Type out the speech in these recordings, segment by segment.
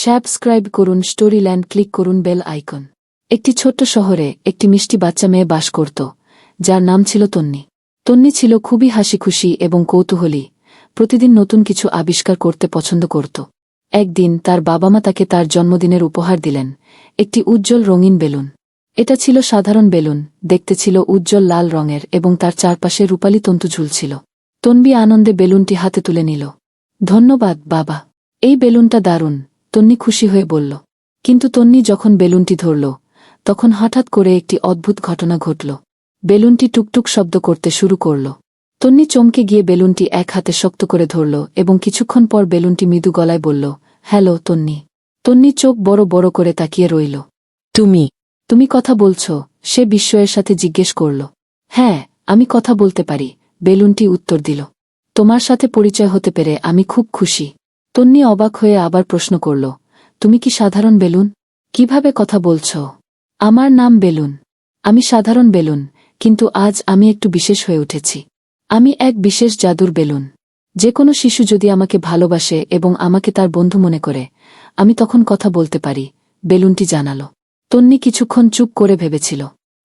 Subscribe করুন স্টোরিল্যান্ড, click করুন bell icon. একটি ছোট্ট শহরে একটি মিষ্টি বাচ্চা মেয়ে বাস করত, যার নাম ছিল তন্নি। তন্নি ছিল খুবই হাসিখুশি এবং কৌতূহলী, প্রতিদিন নতুন কিছু আবিষ্কার করতে পছন্দ করত। একদিন তার বাবা মা তাকে তার জন্মদিনের উপহার দিলেন একটি উজ্জ্বল রঙিন বেলুন। এটা ছিল সাধারণ বেলুন, দেখতে ছিল উজ্জ্বল লাল রঙের এবং তার চারপাশে রূপালী তন্তু ঝুলছিল। তন্বী আনন্দে বেলুনটি হাতে তুলে নিল। ধন্যবাদ বাবা, এই বেলুনটা দারুণ, তন্নি খুশি হয়ে বলল। কিন্তু তন্নি যখন বেলুনটি ধরল, তখন হঠাৎ করে একটি অদ্ভুত ঘটনা ঘটল। বেলুনটি টুকটুক শব্দ করতে শুরু করল। তন্নি চমকে গিয়ে বেলুনটি এক হাতে শক্ত করে ধরল এবং কিছুক্ষণ পর বেলুনটি মৃদু গলায় বলল, হ্যালো তন্নি। তন্নি চোখ বড় বড় করে তাকিয়ে রইল। তুমি কথা বলছ? সে বিস্ময়ের সাথে জিজ্ঞেস করল। হ্যাঁ, আমি কথা বলতে পারি, বেলুনটি উত্তর দিল। তোমার সাথে পরিচয় হতে পেরে আমি খুব খুশি। তন্নি অবাক হয়ে আবার প্রশ্ন করল, তুমি কি সাধারণ বেলুন? কিভাবে কথা বলছ? আমার নাম বেলুন। আমি সাধারণ বেলুন, কিন্তু আজ আমি একটু বিশেষ হয়ে উঠেছি। আমি এক বিশেষ জাদুর বেলুন। যে কোনো শিশু যদি আমাকে ভালোবাসে এবং আমাকে তার বন্ধু মনে করে, আমি তখন কথা বলতে পারি, বেলুনটি জানাল। তন্নি কিছুক্ষণ চুপ করে ভেবেছিল।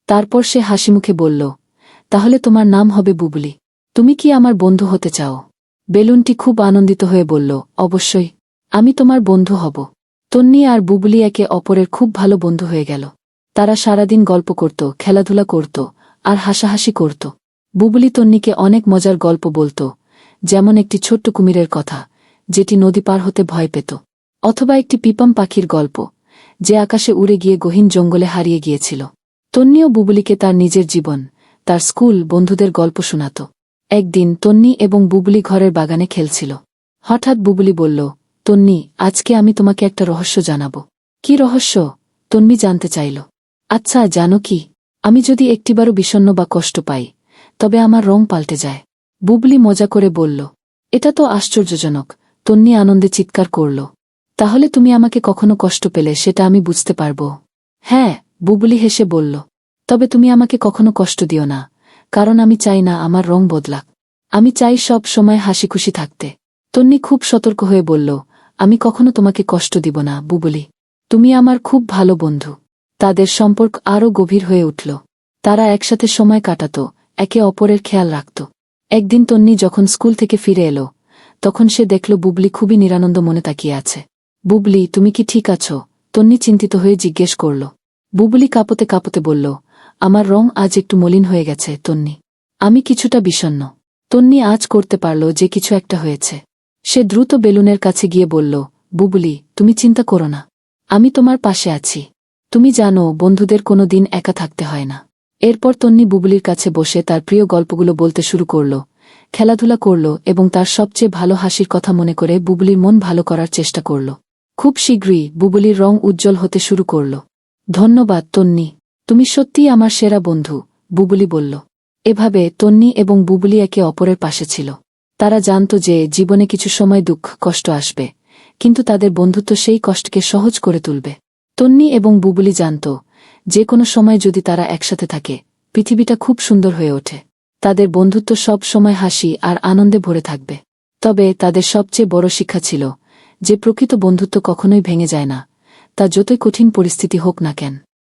তারপর সে হাসিমুখে বলল, তাহলে তোমার নাম হবে বুবলি। তুমি কি আমার বন্ধু হতে চাও? বেলুনটি খুব আনন্দিত হয়ে বলল, অবশ্যই, আমি তোমার বন্ধু হব। তন্নি আর বুবলি একে অপরের খুব ভালো বন্ধু হয়ে গেল। তারা সারাদিন গল্প করত, খেলাধুলা করত আর হাসাহাসি করত। বুবলি তন্নিকে অনেক মজার গল্প বলত, যেমন একটি ছোট্ট কুমিরের কথা, যেটি নদী পার হতে ভয় পেত, অথবা একটি পিপাম পাখির গল্প, যে আকাশে উড়ে গিয়ে গহীন জঙ্গলে হারিয়ে গিয়েছিল। তন্নিও বুবলিকে তার নিজের জীবন, তার স্কুল বন্ধুদের গল্প শোনাত। একদিন তন্নি এবং বুবলি ঘরের বাগানে খেলছিল। হঠাৎ বুবলি বলল, তন্নি, আজকে আমি তোমাকে একটা রহস্য জানাব। কি রহস্য? তন্নি জানতে চাইল। আচ্ছা, জানো কি, আমি যদি একটিবারও বিষণ্ণ বা কষ্ট পাই, তবে আমার রং পাল্টে যায়। বুবলি মজা করে বলল। এটা তো আশ্চর্যজনক। তন্নি আনন্দে চিৎকার করল। তাহলে তুমি আমাকে কখনো কষ্ট পেলে সেটা আমি বুঝতে পারব? হ্যাঁ, বুবলি হেসে বলল। তবে তুমি আমাকে কখনো কষ্ট দিও না, কারণ আমি চাই না আমার রং বদলাক। আমি চাই সব সময় হাসিখুশি থাকতে। তন্নি খুব সতর্ক হয়ে বলল, আমি কখনো তোমাকে কষ্ট দিব না বুবলি। তুমি আমার খুব ভালো বন্ধু। তাদের সম্পর্ক আরও গভীর হয়ে উঠল। তারা একসাথে সময় কাটাত, একে অপরের খেয়াল রাখত। একদিন তন্নি যখন স্কুল থেকে ফিরে এলো, তখন সে দেখল বুবলি খুবই নিরানন্দ মনে তাকিয়ে আছে। বুবলি, তুমি কি ঠিক আছো? তন্নি চিন্তিত হয়ে জিজ্ঞেস করল। বুবলি কাঁপতে কাঁপতে বলল, আমার রং আজ একটু মলিন হয়ে গেছে তন্নি। আমি কিছুটা বিষণ্ণ। তন্নি আজ করতে পারল যে কিছু একটা হয়েছে। সে দ্রুত বেলুনের কাছে গিয়ে বলল, বুবলি, তুমি চিন্তা করো না, আমি তোমার পাশে আছি। তুমি জানো, বন্ধুদের কোনো দিন একা থাকতে হয় না। এরপর তন্নি বুবলির কাছে বসে তার প্রিয় গল্পগুলো বলতে শুরু করল, খেলাধুলা করল এবং তার সবচেয়ে ভালো হাসির কথা মনে করে বুবলির মন ভালো করার চেষ্টা করল। খুব শীঘ্রই বুবলির রং উজ্জ্বল হতে শুরু করল। ধন্যবাদ তন্নি, তুমি সত্যিই আমার সেরা বন্ধু, বুবলি বলল। এভাবে তন্নি এবং বুবলি একে অপরের পাশে ছিল। তারা জানত যে জীবনে কিছু সময় দুঃখ কষ্ট আসবে, কিন্তু তাদের বন্ধুত্ব সেই কষ্টকে সহজ করে তুলবে। তন্নি এবং বুবলি জানত, যে কোনো সময় যদি তারা একসাথে থাকে, পৃথিবীটা খুব সুন্দর হয়ে ওঠে। তাদের বন্ধুত্ব সব সময় হাসি আর আনন্দে ভরে থাকবে। তবে তাদের সবচেয়ে বড় শিক্ষা ছিল যে প্রকৃত বন্ধুত্ব কখনোই ভেঙে যায় না, তা যতই কঠিন পরিস্থিতি হোক না কেন।